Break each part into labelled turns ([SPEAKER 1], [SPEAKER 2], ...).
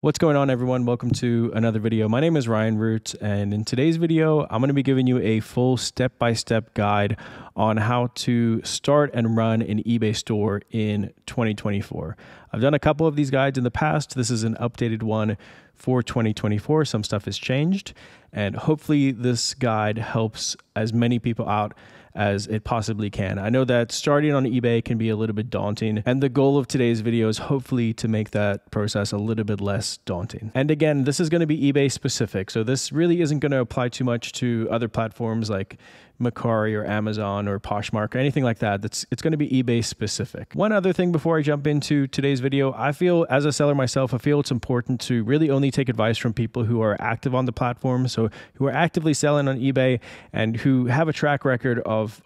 [SPEAKER 1] What's going on, everyone? Welcome to another video. My name is Ryan Root, and in today's video, I'm going to be giving you a full step-by-step guide on how to start and run an eBay store in 2024. I've done a couple of these guides in the past. This is an updated one for 2024. Some stuff has changed, and hopefully this guide helps as many people out as it possibly can. I know that starting on eBay can be a little bit daunting, and the goal of today's video is hopefully to make that process a little bit less daunting. And again, this is going to be eBay specific, so this really isn't going to apply too much to other platforms like Mercari or Amazon or Poshmark or anything like that. It's going to be eBay specific. One other thing before I jump into today's video, I feel as a seller myself, I feel it's important to really only take advice from people who are active on the platform, so who are actively selling on eBay and who have a track record of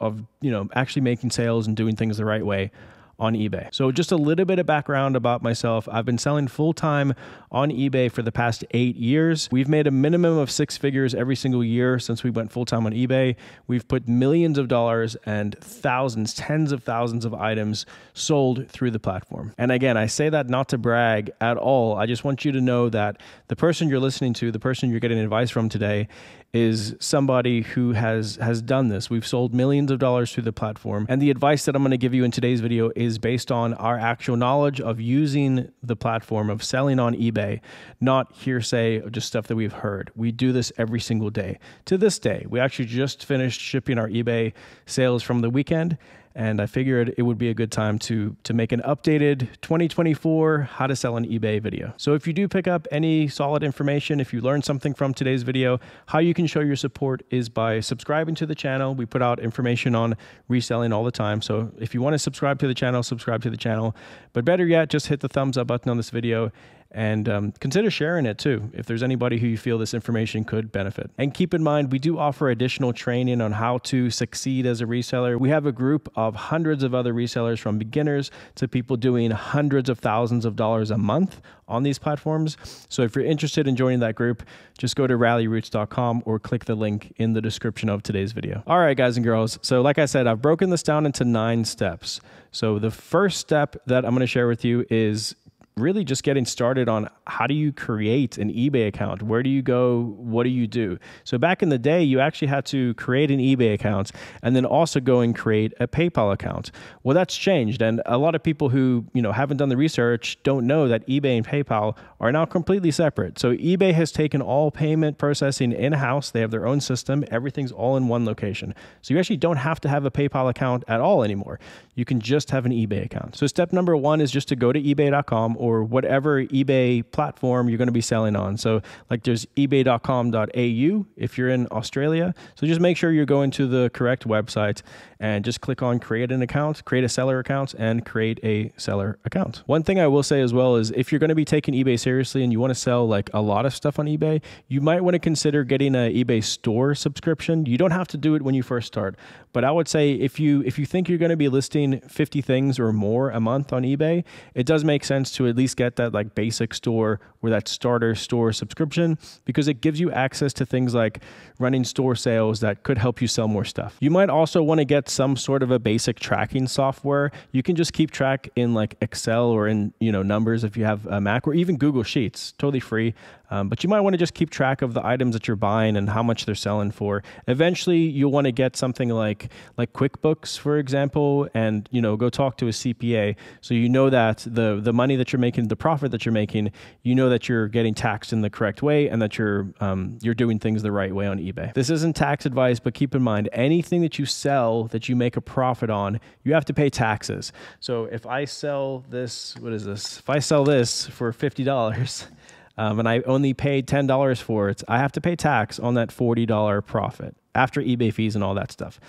[SPEAKER 1] actually making sales and doing things the right way on eBay. So just a little bit of background about myself. I've been selling full-time on eBay for the past 8 years. We've made a minimum of 6 figures every single year since we went full-time on eBay. We've put millions of dollars and thousands, tens of thousands of items sold through the platform. And again, I say that not to brag at all. I just want you to know that the person you're listening to, the person you're getting advice from today, is somebody who has done this. We've sold millions of dollars through the platform. And the advice that I'm going to give you in today's video is based on our actual knowledge of using the platform, of selling on eBay, not hearsay of just stuff that we've heard. We do this every single day. To this day, we actually just finished shipping our eBay sales from the weekend, and I figured it would be a good time to make an updated 2024 how to sell on eBay video. So if you do pick up any solid information, if you learn something from today's video, how you can show your support is by subscribing to the channel. We put out information on reselling all the time. So if you want to subscribe to the channel, subscribe to the channel. But better yet, just hit the thumbs up button on this video and consider sharing it too if there's anybody who you feel this information could benefit. And keep in mind, we do offer additional training on how to succeed as a reseller. We have a group of hundreds of other resellers, from beginners to people doing hundreds of thousands of dollars a month on these platforms. So if you're interested in joining that group, just go to rallyroots.com or click the link in the description of today's video. All right, guys and girls. So like I said, I've broken this down into 9 steps. So the first step that I'm going to share with you is really just getting started on how do you create an eBay account? Where do you go? What do you do? So back in the day, you actually had to create an eBay account and then also go and create a PayPal account. Well, that's changed. And a lot of people who, haven't done the research don't know that eBay and PayPal are now completely separate. So eBay has taken all payment processing in-house. They have their own system. Everything's all in one location. So you actually don't have to have a PayPal account at all anymore. You can just have an eBay account. So step number 1 is just to go to ebay.com or whatever eBay platform you're going to be selling on. So like there's ebay.com.au if you're in Australia. So just make sure you're going to the correct website and just click on create an account, create a seller account, and create a seller account. One thing I will say as well is if you're going to be taking eBay seriously and you want to sell like a lot of stuff on eBay, you might want to consider getting an eBay store subscription. You don't have to do it when you first start, but I would say if you think you're going to be listing 50 things or more a month on eBay, it does make sense to at least get that like basic store or that starter store subscription, because it gives you access to things like running store sales that could help you sell more stuff. You might also want to get some sort of a basic tracking software. You can just keep track in like Excel or in numbers if you have a Mac, or even Google Sheets, totally free. But you might want to just keep track of the items that you're buying and how much they're selling for. Eventually, you'll want to get something like QuickBooks, for example, and go talk to a CPA, so you know that the money that you're making, the profit that you're making, that you're getting taxed in the correct way and that you're doing things the right way on eBay. This isn't tax advice, but keep in mind, anything that you sell that you make a profit on, you have to pay taxes. So if I sell this, what is this? If I sell this for $50, and I only paid $10 for it, I have to pay tax on that $40 profit after eBay fees and all that stuff.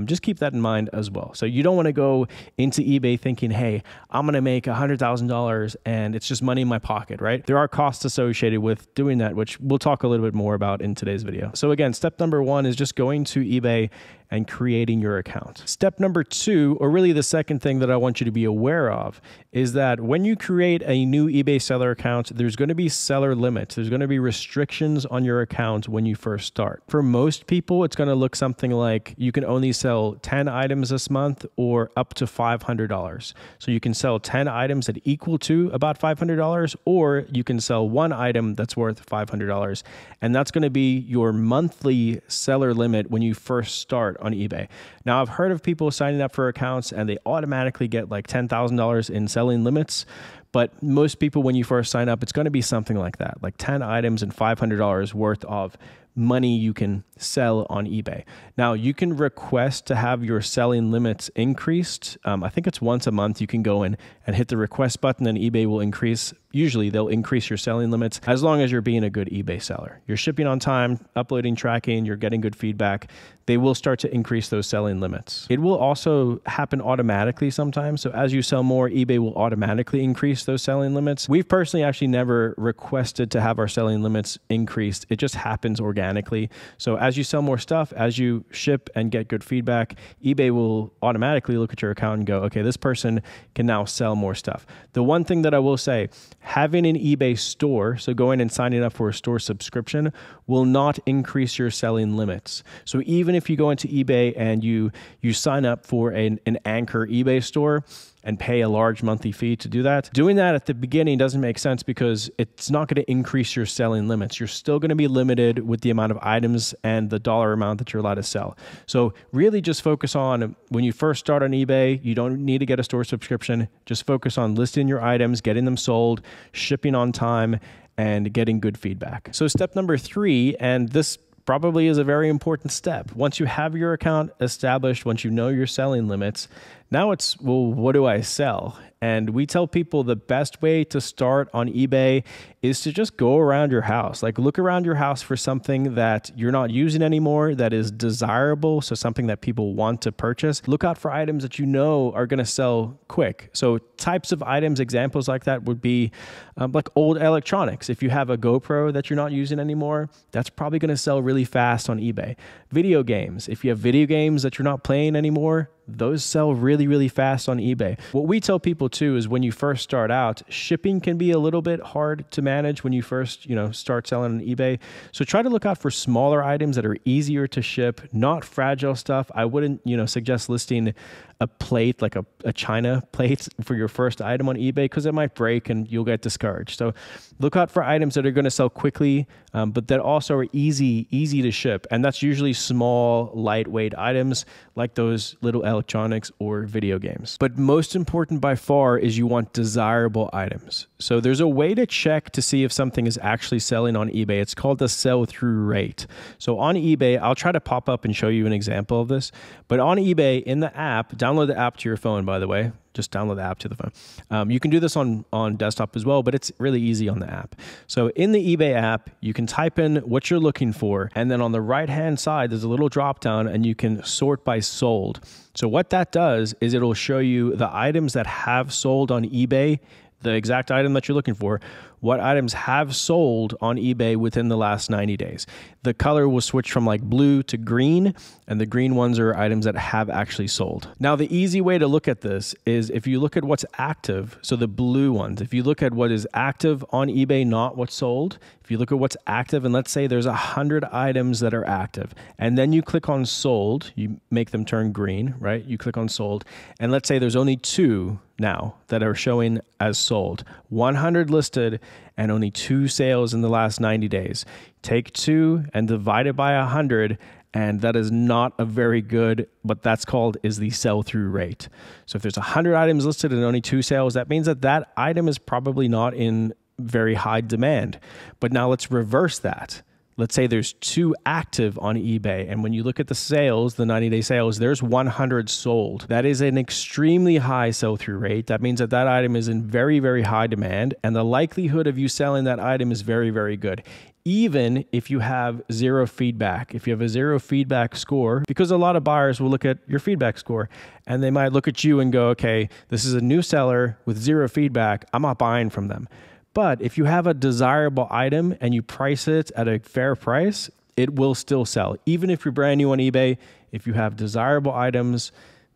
[SPEAKER 1] Just keep that in mind as well. So you don't want to go into eBay thinking, hey, I'm going to make $100,000 and it's just money in my pocket, right? There are costs associated with doing that, which we'll talk a little bit more about in today's video. So again, step number 1 is just going to eBay and creating your account. Step number 2, or really the second thing that I want you to be aware of, is that when you create a new eBay seller account, there's going to be seller limits. There's going to be restrictions on your account when you first start. For most people, it's going to look something like you can only sell 10 items this month or up to $500. So you can sell 10 items that equal to about $500, or you can sell one item that's worth $500. And that's going to be your monthly seller limit when you first start on eBay. Now, I've heard of people signing up for accounts and they automatically get like $10,000 in selling limits. But most people, when you first sign up, it's going to be something like that, like 10 items and $500 worth of money you can sell on eBay. Now, you can request to have your selling limits increased. I think it's once a month you can go in and hit the request button, and eBay will increase. Usually they'll increase your selling limits as long as you're being a good eBay seller. You're shipping on time, uploading, tracking, you're getting good feedback. They will start to increase those selling limits. It will also happen automatically sometimes. So as you sell more, eBay will automatically increase those selling limits. We've personally actually never requested to have our selling limits increased. It just happens organically. So as you sell more stuff, as you ship and get good feedback, eBay will automatically look at your account and go, okay, this person can now sell more stuff. The one thing that I will say, having an eBay store, so going and signing up for a store subscription, will not increase your selling limits. So even if you go into eBay and you sign up for an anchor eBay store and pay a large monthly fee to do that, doing that at the beginning doesn't make sense because it's not going to increase your selling limits. You're still going to be limited with the amount of items and the dollar amount that you're allowed to sell. So really just focus on, when you first start on eBay, you don't need to get a store subscription. Just focus on listing your items, getting them sold, shipping on time, and getting good feedback. So step number 3, and this probably is a very important step. Once you have your account established, once you know your selling limits, now it's, well, what do I sell? And we tell people the best way to start on eBay is to just go around your house. Like, look around your house for something that you're not using anymore, that is desirable, so something that people want to purchase. Look out for items that you know are going to sell quick. So types of items, examples like that would be like old electronics. If you have a GoPro that you're not using anymore, that's probably going to sell really fast on eBay. Video games. If you have video games that you're not playing anymore, those sell really, really fast on eBay. What we tell people too is when you first start out, shipping can be a little bit hard to manage when you first, start selling on eBay. So try to look out for smaller items that are easier to ship, not fragile stuff. I wouldn't, suggest listing a plate, like a china plate for your first item on eBay, because it might break and you'll get discouraged. So look out for items that are going to sell quickly, but that also are easy to ship. And that's usually small, lightweight items like those little electronics or video games. But most important by far is you want desirable items. So there's a way to check to see if something is actually selling on eBay. It's called the sell-through rate. So on eBay, I'll try to pop up and show you an example of this. But on eBay, in the app, download the app to your phone, by the way. Just download the app to the phone. You can do this on desktop as well, but it's really easy on the app. So in the eBay app, you can type in what you're looking for, and then on the right-hand side, there's a little drop-down, and you can sort by sold. So what that does is it'll show you the items that have sold on eBay, the exact item that you're looking for, what items have sold on eBay within the last 90 days. The color will switch from like blue to green, and the green ones are items that have actually sold. Now, the easy way to look at this is if you look at what's active, so the blue ones, if you look at what is active on eBay, not what's sold, if you look at what's active, and let's say there's 100 items that are active, and then you click on sold, you make them turn green, right? You click on sold, and let's say there's only 2 now that are showing as sold. 100 listed and only 2 sales in the last 90 days. Take 2 and divide it by 100, and that is not a very good, what that's called is the sell-through rate. So if there's 100 items listed and only 2 sales, that means that that item is probably not in very high demand. But now let's reverse that. Let's say there's 2 active on eBay, and when you look at the sales, the 90-day sales, there's 100 sold. That is an extremely high sell-through rate. That means that that item is in very, very high demand, and the likelihood of you selling that item is very, very good. Even if you have 0 feedback, if you have a 0 feedback score, because a lot of buyers will look at your feedback score and they might look at you and go, okay, this is a new seller with 0 feedback, I'm not buying from them. But if you have a desirable item and you price it at a fair price, it will still sell. Even if you're brand new on eBay, if you have desirable items,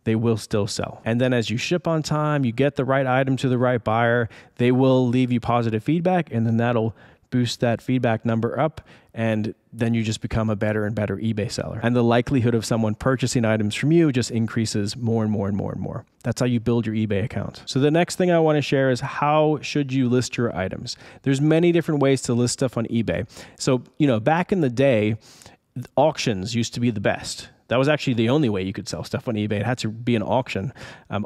[SPEAKER 1] they will still sell. And then as you ship on time, you get the right item to the right buyer, they will leave you positive feedback, and then that'll boost that feedback number up, and then you just become a better and better eBay seller. And the likelihood of someone purchasing items from you just increases more and more and more and more. That's how you build your eBay account. So the next thing I want to share is how should you list your items? There's many different ways to list stuff on eBay. So, back in the day, auctions used to be the best. That was actually the only way you could sell stuff on eBay. It had to be an auction.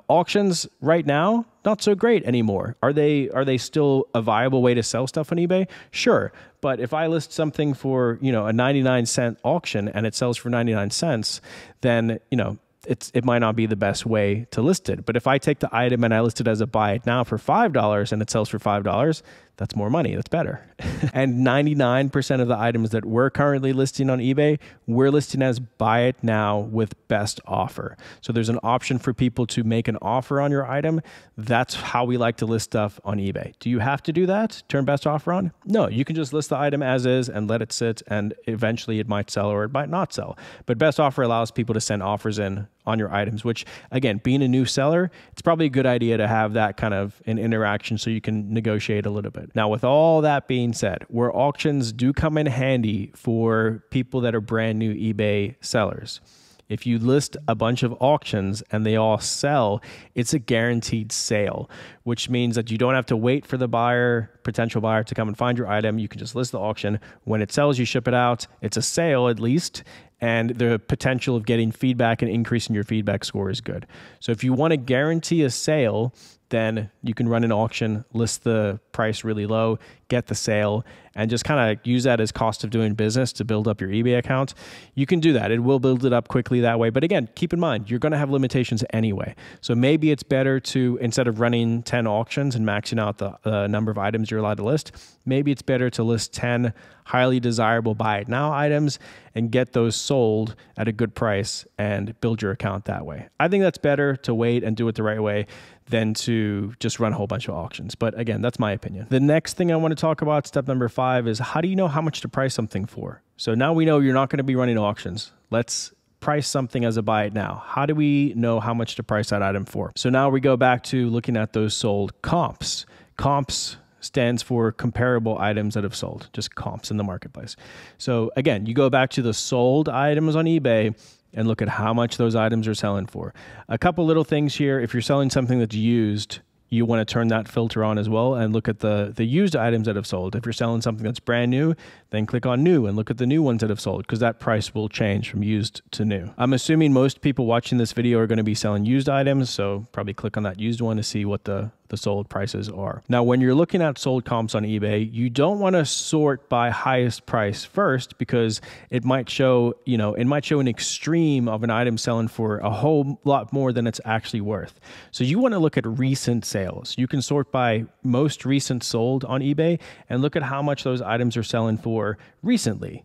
[SPEAKER 1] Auctions right now, not so great anymore. Are they still a viable way to sell stuff on eBay? Sure. But if I list something for, a 99-cent auction and it sells for 99 cents, then, it might not be the best way to list it. But if I take the item and I list it as a buy it now for $5 and it sells for $5, that's more money. That's better. And 99% of the items that we're currently listing on eBay, we're listing as buy it now with best offer. So there's an option for people to make an offer on your item. That's how we like to list stuff on eBay. Do you have to do that? Turn best offer on? No, you can just list the item as is and let it sit, and eventually it might sell or it might not sell. But best offer allows people to send offers in on your items, which again, being a new seller, it's probably a good idea to have that kind of an interaction so you can negotiate a little bit. Now, with all that being said, where auctions do come in handy for people that are brand new eBay sellers, if you list a bunch of auctions and they all sell, it's a guaranteed sale, which means that you don't have to wait for the potential buyer to come and find your item. You can just list the auction. When it sells, you ship it out. It's a sale at least, and the potential of getting feedback and increasing your feedback score is good. So if you want to guarantee a sale, then you can run an auction, list the price really low, get the sale, and just kind of use that as cost of doing business to build up your eBay account. You can do that. It will build it up quickly that way. But again, keep in mind, you're going to have limitations anyway. So maybe it's better to, instead of running 10 auctions and maxing out the number of items you're allowed to list, maybe it's better to list 10 highly desirable buy it now items and get those sold at a good price and build your account that way. I think that's better to wait and do it the right way than to just run a whole bunch of auctions. But again, that's my opinion. The next thing I want to talk about, step number 5, is how do you know how much to price something for? So now we know you're not going to be running auctions. Let's price something as a buy it now. How do we know how much to price that item for? So now we go back to looking at those sold comps. Comps stands for comparable items that have sold, just comps in the marketplace. So again, you go back to the sold items on eBay and look at how much those items are selling for. A couple little things here. If you're selling something that's used, you want to turn that filter on as well and look at the used items that have sold. If you're selling something that's brand new, then click on new and look at the new ones that have sold, because that price will change from used to new. I'm assuming most people watching this video are going to be selling used items, so probably click on that used one to see what the sold prices are. Now, when you're looking at sold comps on eBay, you don't want to sort by highest price first, because it might show, an extreme of an item selling for a whole lot more than it's actually worth. So you want to look at recent sales. You can sort by most recent sold on eBay and look at how much those items are selling for recently.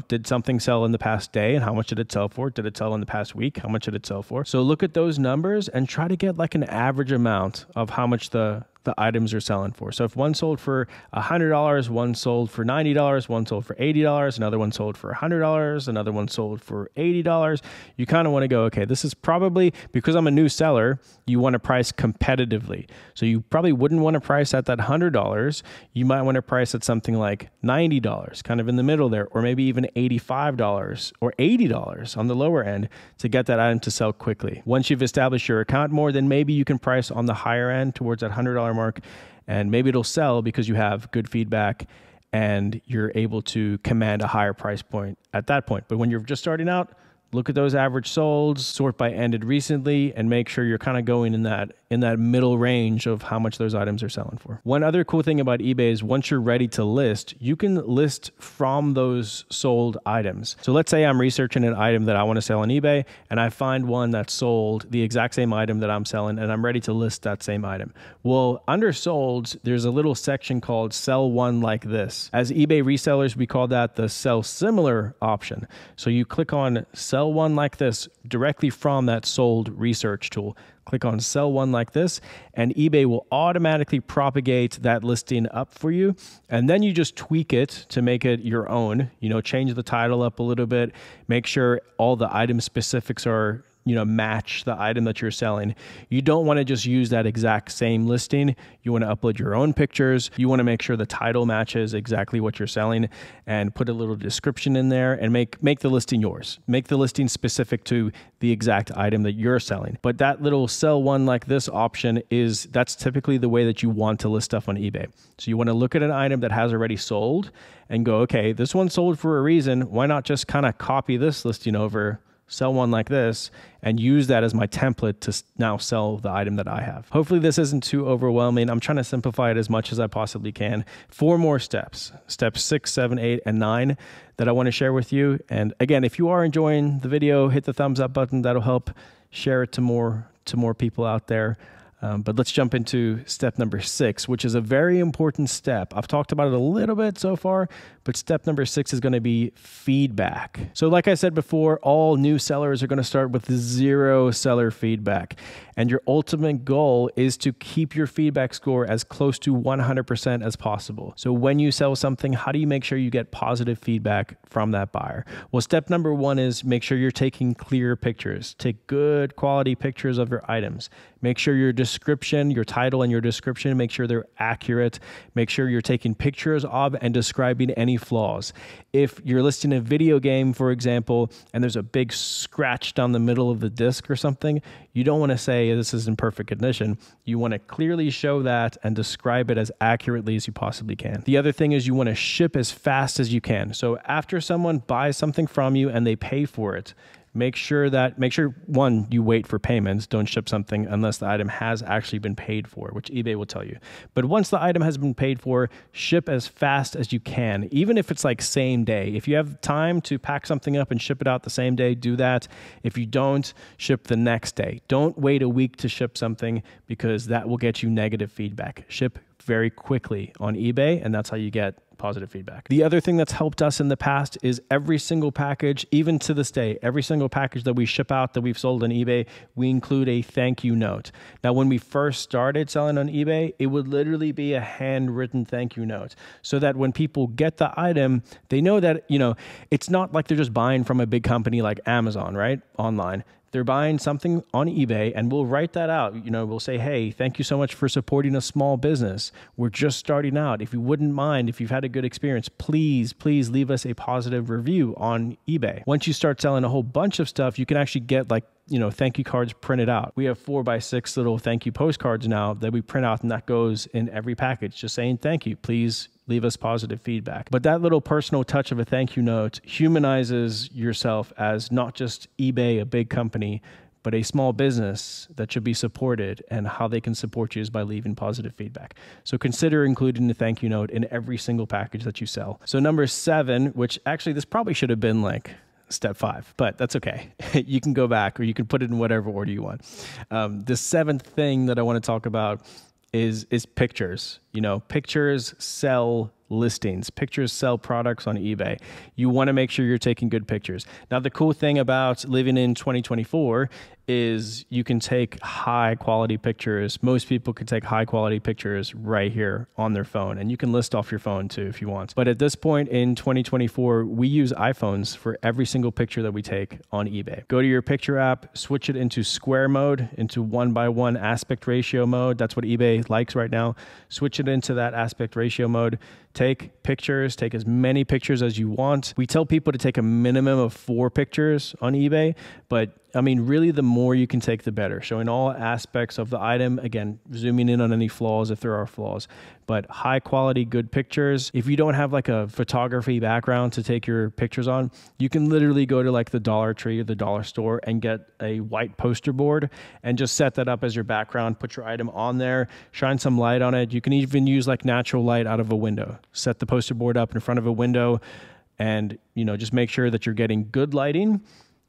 [SPEAKER 1] Did something sell in the past day, and how much did it sell for? Did it sell in the past week? How much did it sell for? So look at those numbers and try to get like an average amount of how much the items are selling for. So if one sold for $100, one sold for $90, one sold for $80, another one sold for $100, another one sold for $80, you kind of want to go, okay, this is probably, because I'm a new seller, you want to price competitively. So you probably wouldn't want to price at that $100. You might want to price at something like $90, kind of in the middle there, or maybe even $85 or $80 on the lower end to get that item to sell quickly. Once you've established your account more, then maybe you can price on the higher end towards that $100 mark, and maybe it'll sell because you have good feedback and you're able to command a higher price point at that point. But when you're just starting out, look at those average solds, sort by ended recently, and make sure you're kind of going in that middle range of how much those items are selling for. One other cool thing about eBay is once you're ready to list, you can list from those sold items. So let's say I'm researching an item that I want to sell on eBay, and I find one that sold the exact same item that I'm selling, and I'm ready to list that same item. Well, under solds, there's a little section called sell one like this. As eBay resellers, we call that the sell similar option. So you click on sell sell one like this directly from that sold research tool. Click on sell one like this, and eBay will automatically propagate that listing up for you. And then you just tweak it to make it your own, change the title up a little bit, make sure all the item specifics are match the item that you're selling. You don't want to just use that exact same listing. You want to upload your own pictures. You want to make sure the title matches exactly what you're selling and put a little description in there and make the listing yours. Make the listing specific to the exact item that you're selling. But that little sell one like this option that's typically the way that you want to list stuff on eBay. So you want to look at an item that has already sold and go, okay, this one sold for a reason. Why not just kind of copy this listing over, sell one like this, and use that as my template to now sell the item that I have. Hopefully this isn't too overwhelming. I'm trying to simplify it as much as I possibly can. 4 more steps, steps 6, 7, 8, and 9 that I want to share with you. And again, if you are enjoying the video, hit the thumbs up button. That'll help share it to more people out there. But let's jump into step number 6, which is a very important step. I've talked about it a little bit so far, but step number 6 is going to be feedback. So like I said before, all new sellers are going to start with 0 seller feedback. And your ultimate goal is to keep your feedback score as close to 100% as possible. So when you sell something, how do you make sure you get positive feedback from that buyer? Well, step number 1 is make sure you're taking clear pictures. Take good quality pictures of your items. Make sure your description, your title and your description, make sure they're accurate. Make sure you're taking pictures of and describing any flaws. If you're listing a video game, for example, and there's a big scratch down the middle of the disc or something, you don't want to say this is in perfect condition. You want to clearly show that and describe it as accurately as you possibly can. The other thing is you want to ship as fast as you can. So after someone buys something from you and they pay for it, make sure one, you wait for payments. Don't ship something unless the item has actually been paid for, which eBay will tell you. But once the item has been paid for, ship as fast as you can, even if it's like same day. If you have time to pack something up and ship it out the same day, do that. If you don't, ship the next day. Don't wait a week to ship something because that will get you negative feedback. Ship very quickly on eBay, and that's how you get positive feedback. The other thing that's helped us in the past is every single package, even to this day, every single package that we ship out that we've sold on eBay, we include a thank you note. Now, when we first started selling on eBay, it would literally be a handwritten thank you note so that when people get the item, they know that, it's not like they're just buying from a big company like Amazon, right? Online. They're buying something on eBay and we'll write that out. We'll say, hey, thank you so much for supporting a small business. We're just starting out. If you wouldn't mind, if you've had a good experience, please leave us a positive review on eBay. Once you start selling a whole bunch of stuff, you can actually get thank you cards printed out. We have 4x6 little thank you postcards now that we print out, and that goes in every package, just saying thank you. Please leave us positive feedback. But that little personal touch of a thank you note humanizes yourself as not just eBay, a big company, but a small business that should be supported, and how they can support you is by leaving positive feedback. So consider including the thank you note in every single package that you sell. So number 7, which actually this probably should have been like step 5, but that's okay. You can go back or you can put it in whatever order you want. The 7th thing that I want to talk about is pictures. Pictures sell listings. Pictures sell products on eBay. You want to make sure you're taking good pictures. Now, the cool thing about living in 2024 is you can take high quality pictures. Most people can take high quality pictures right here on their phone, and you can list off your phone too if you want. But at this point in 2024, we use iPhones for every single picture that we take on eBay. Go to your picture app, switch it into square mode, into 1:1 aspect ratio mode. That's what eBay likes right now. Switch it into that aspect ratio mode. Take pictures, take as many pictures as you want. We tell people to take a minimum of 4 pictures on eBay, but really the more you can take, the better. Showing all aspects of the item, again, zooming in on any flaws if there are flaws, but high quality, good pictures. If you don't have like a photography background to take your pictures on, you can literally go to like the Dollar Tree or the dollar store and get a white poster board and just set that up as your background, put your item on there, shine some light on it. You can even use like natural light out of a window. Set the poster board up in front of a window and, just make sure that you're getting good lighting.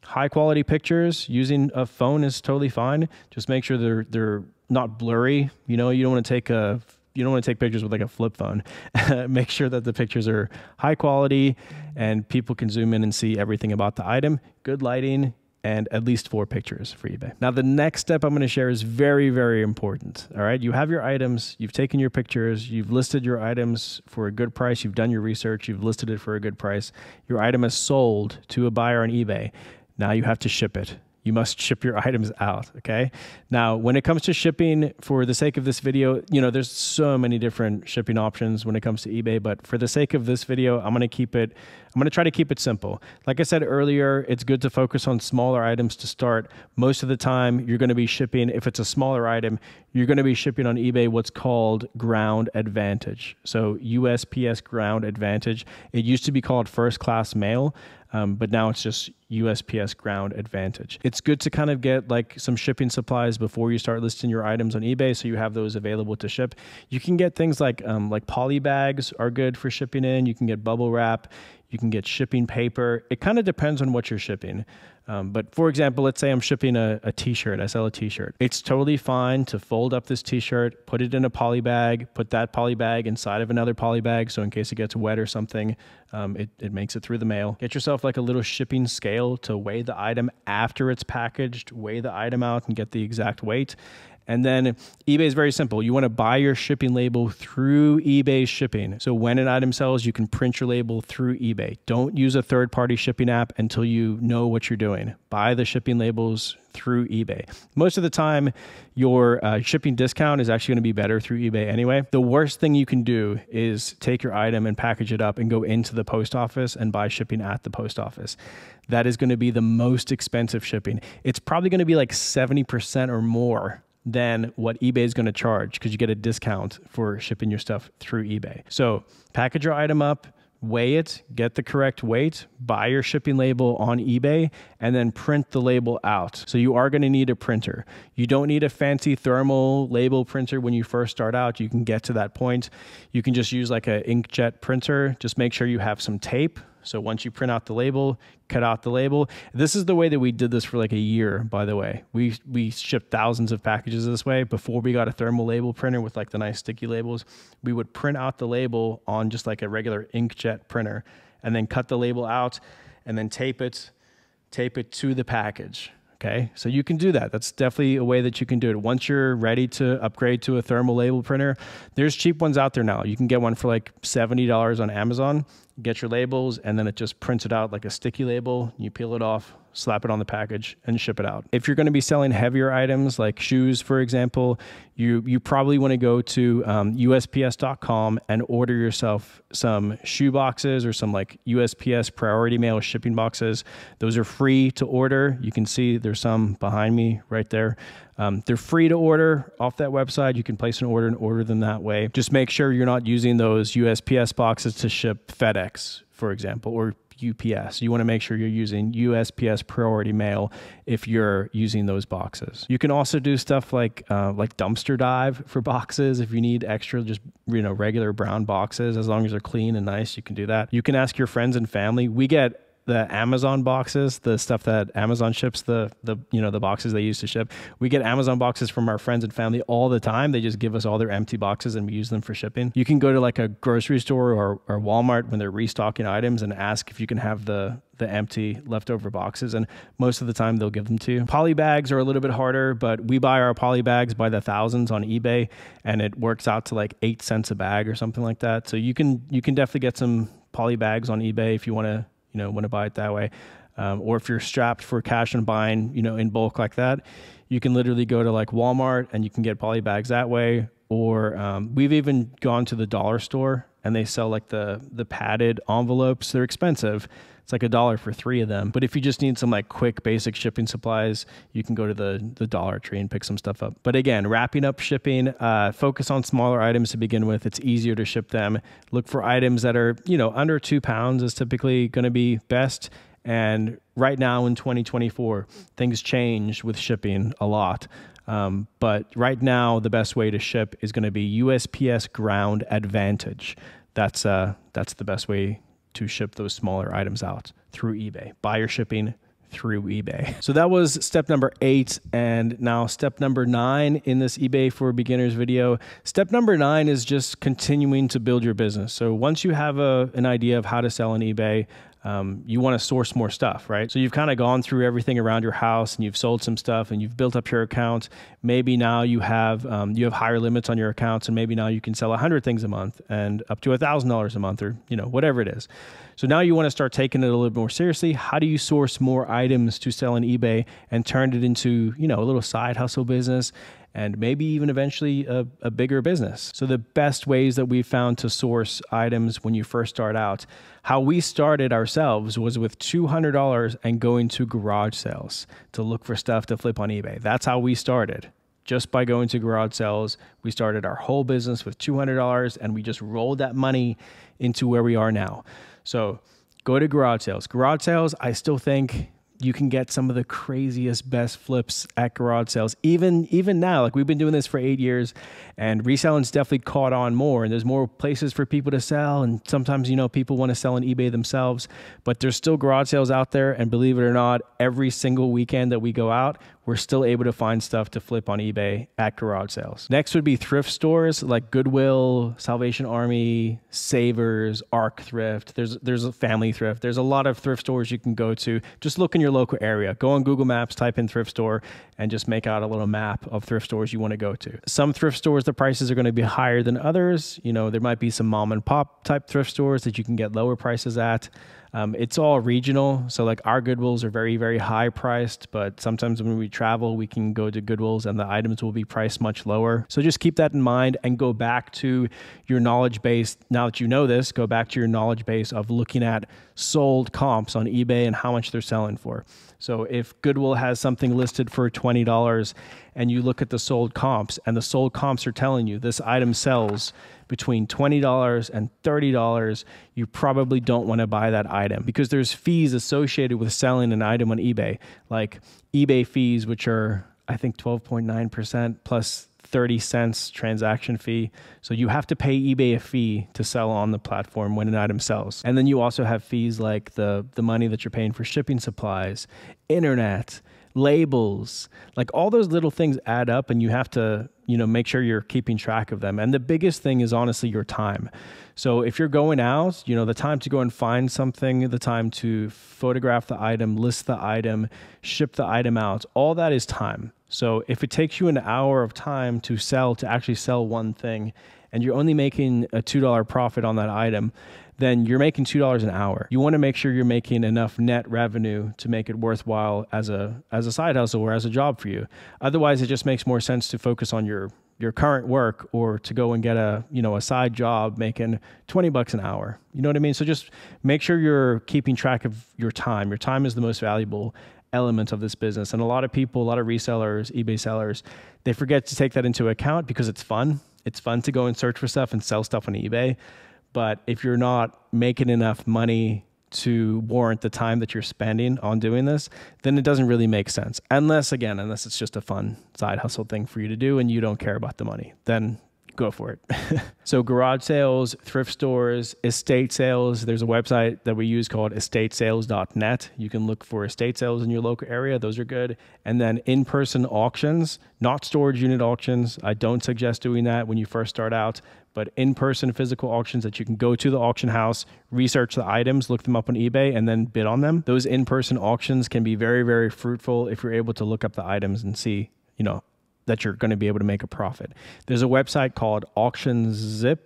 [SPEAKER 1] High quality pictures using a phone is totally fine. Just make sure they're not blurry. You don't want to take a you don't want to take pictures with like a flip phone. Make sure that the pictures are high quality and people can zoom in and see everything about the item, good lighting, and at least 4 pictures for eBay. Now, the next step I'm going to share is very, very important. All right. You have your items, you've taken your pictures, you've listed your items for a good price, you've done your research, you've listed it for a good price. Your item is sold to a buyer on eBay. Now you have to ship it. You must ship your items out, okay? Now, when it comes to shipping, for the sake of this video, you know, there's so many different shipping options when it comes to eBay, but for the sake of this video, I'm gonna try to keep it simple. Like I said earlier, it's good to focus on smaller items to start. Most of the time, you're gonna be shipping, if it's a smaller item, you're gonna be shipping on eBay what's called ground advantage. So USPS ground advantage. It used to be called first class mail, but now it's just USPS ground advantage. It's good to kind of get like some shipping supplies before you start listing your items on eBay, so you have those available to ship. You can get things like poly bags are good for shipping in. You can get bubble wrap. You can get shipping paper. It kind of depends on what you're shipping. But for example, let's say I'm shipping a t-shirt. I sell a t-shirt. It's totally fine to fold up this t-shirt, put it in a poly bag, put that poly bag inside of another poly bag, so in case it gets wet or something, it makes it through the mail. Get yourself like a little shipping scale to weigh the item after it's packaged, weigh the item out and get the exact weight. And then eBay is very simple. You want to buy your shipping label through eBay shipping. So when an item sells, you can print your label through eBay. Don't use a third-party shipping app until you know what you're doing. Buy the shipping labels through eBay. Most of the time, your shipping discount is actually going to be better through eBay anyway. The worst thing you can do is take your item and package it up and go into the post office and buy shipping at the post office. That is going to be the most expensive shipping. It's probably going to be like 70% or more than what eBay is going to charge, because you get a discount for shipping your stuff through eBay. So package your item up, weigh it, get the correct weight, buy your shipping label on eBay, and then print the label out. So you are going to need a printer. You don't need a fancy thermal label printer when you first start out. You can get to that point. You can just use like an inkjet printer. Just make sure you have some tape. So once you print out the label, cut out the label. This is the way that we did this for like a year, by the way. We shipped thousands of packages this way. Before we got a thermal label printer with like the nice sticky labels, we would print out the label on just like a regular inkjet printer and then cut the label out and then tape it to the package. Okay, so you can do that. That's definitely a way that you can do it. Once you're ready to upgrade to a thermal label printer, there's cheap ones out there now. You can get one for like $70 on Amazon, get your labels, and then it just prints it out like a sticky label. You peel it off, slap it on the package, and ship it out. If you're going to be selling heavier items like shoes, for example, you probably want to go to USPS.com and order yourself some shoe boxes or some like USPS priority mail shipping boxes. Those are free to order. You can see there's some behind me right there. They're free to order off that website. You can place an order and order them that way. Just make sure you're not using those USPS boxes to ship FedEx, for example, or UPS. You want to make sure you're using USPS priority mail if you're using those boxes. You can also do stuff like dumpster dive for boxes. If you need extra, just regular brown boxes, as long as they're clean and nice, you can do that. You can ask your friends and family. We get the Amazon boxes, the stuff that Amazon ships, the boxes they used to ship. We get Amazon boxes from our friends and family all the time. They just give us all their empty boxes and we use them for shipping. You can go to like a grocery store or Walmart when they're restocking items and ask if you can have the empty leftover boxes, and most of the time they'll give them to you. Poly bags are a little bit harder, but we buy our poly bags by the thousands on eBay, and it works out to like 8 cents a bag or something like that. So you can definitely get some poly bags on eBay if you want to buy it that way. Or if you're strapped for cash and buying, in bulk like that, you can literally go to like Walmart and you can get poly bags that way. Or we've even gone to the dollar store and they sell like the padded envelopes. They're expensive. It's like $1 for 3 of them. But if you just need some like quick basic shipping supplies, you can go to the Dollar Tree and pick some stuff up. But again, wrapping up shipping, focus on smaller items to begin with. It's easier to ship them. Look for items that are, under 2 pounds is typically going to be best. And right now in 2024, things change with shipping a lot. But right now, the best way to ship is going to be USPS Ground Advantage. That's the best way to ship those smaller items out through eBay. Buy your shipping through eBay. So that was step number 8. And now step number 9 in this eBay for beginners video. Step number 9 is just continuing to build your business. So once you have an idea of how to sell on eBay, you want to source more stuff, right? So you've kind of gone through everything around your house and you've sold some stuff and you've built up your account. Maybe now you have higher limits on your accounts, and maybe now you can sell 100 things a month and up to $1,000 a month, or whatever it is. So now you want to start taking it a little bit more seriously. How do you source more items to sell on eBay and turn it into a little side hustle business, and maybe even eventually a bigger business? So the best ways that we've found to source items when you first start out, how we started ourselves was with $200 and going to garage sales to look for stuff to flip on eBay. That's how we started. Just by going to garage sales, we started our whole business with $200, and we just rolled that money into where we are now. So go to garage sales. Garage sales, I still think you can get some of the craziest, best flips at garage sales. Even now, like, we've been doing this for 8 years, and reselling's definitely caught on more, and there's more places for people to sell. And sometimes, people want to sell on eBay themselves, but there's still garage sales out there. And believe it or not, every single weekend that we go out, we're still able to find stuff to flip on eBay at garage sales. Next would be thrift stores like Goodwill, Salvation Army, Savers, Arc Thrift. There's a Family Thrift. There's a lot of thrift stores you can go to. Just look in your local area. Go on Google Maps, type in thrift store, and just make out a little map of thrift stores you want to go to. Some thrift stores, the prices are going to be higher than others. There might be some mom and pop type thrift stores that you can get lower prices at. It's all regional. So like our Goodwills are very, very high priced, but sometimes when we travel, we can go to Goodwills and the items will be priced much lower. So just keep that in mind and go back to your knowledge base. Now that you know this, go back to your knowledge base of looking at sold comps on eBay and how much they're selling for. So if Goodwill has something listed for $20 and you look at the sold comps, and the sold comps are telling you this item sells between $20 and $30, you probably don't want to buy that item, because there's fees associated with selling an item on eBay, like eBay fees, which are, I think, 12.9% plus 30 cents transaction fee. So you have to pay eBay a fee to sell on the platform when an item sells. And then you also have fees like the money that you're paying for shipping supplies, internet, labels, like all those little things add up, and you have to, make sure you're keeping track of them. And the biggest thing is honestly your time. So if you're going out, the time to go and find something, the time to photograph the item, list the item, ship the item out, all that is time. So if it takes you an hour of time to actually sell one thing, and you're only making a $2 profit on that item, then you're making $2 an hour. You want to make sure you're making enough net revenue to make it worthwhile as a side hustle or as a job for you. Otherwise, it just makes more sense to focus on your current work, or to go and get a side job making $20 an hour. You know what I mean? So just make sure you're keeping track of your time. Your time is the most valuable element of this business. And a lot of people, a lot of resellers, eBay sellers, they forget to take that into account because it's fun. It's fun to go and search for stuff and sell stuff on eBay. But if you're not making enough money to warrant the time that you're spending on doing this, then it doesn't really make sense. Unless it's just a fun side hustle thing for you to do and you don't care about the money, then go for it. So garage sales, thrift stores, estate sales. There's a website that we use called estatesales.net. You can look for estate sales in your local area. Those are good. And then in-person auctions, not storage unit auctions. I don't suggest doing that when you first start out, but in-person physical auctions that you can go to the auction house, research the items, look them up on eBay, and then bid on them. Those in-person auctions can be very, very fruitful if you're able to look up the items and see, that you're going to be able to make a profit. There's a website called AuctionZip.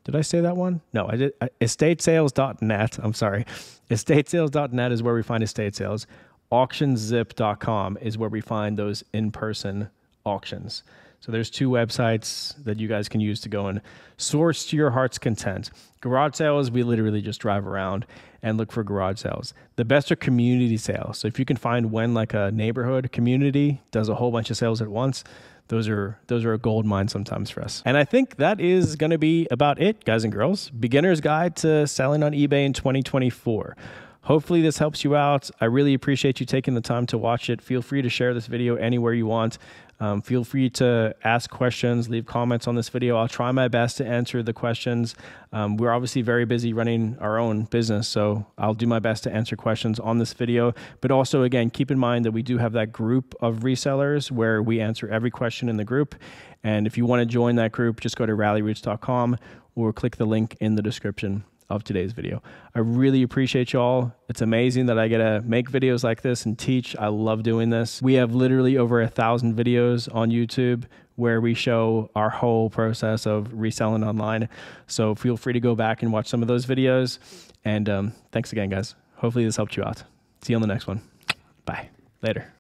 [SPEAKER 1] Did I say that one? No, I did. Estatesales.net. I'm sorry. Estatesales.net is where we find estate sales. AuctionZip.com is where we find those in-person auctions. So there's 2 websites that you guys can use to go and source to your heart's content. Garage sales, we literally just drive around and look for garage sales. The best are community sales. So if you can find when like a neighborhood community does a whole bunch of sales at once, those are a gold mine sometimes for us. And I think that is going to be about it, guys and girls. Beginner's Guide to Selling on eBay in 2024. Hopefully this helps you out. I really appreciate you taking the time to watch it. Feel free to share this video anywhere you want. Feel free to ask questions, leave comments on this video. I'll try my best to answer the questions. We're obviously very busy running our own business, so I'll do my best to answer questions on this video. But also, again, keep in mind that we do have that group of resellers where we answer every question in the group. And if you want to join that group, just go to ralliroots.com or click the link in the description of today's video. I really appreciate y'all. It's amazing that I get to make videos like this and teach. I love doing this. We have literally over 1,000 videos on YouTube where we show our whole process of reselling online. So feel free to go back and watch some of those videos. And thanks again, guys. Hopefully this helped you out. See you on the next one. Bye. Later.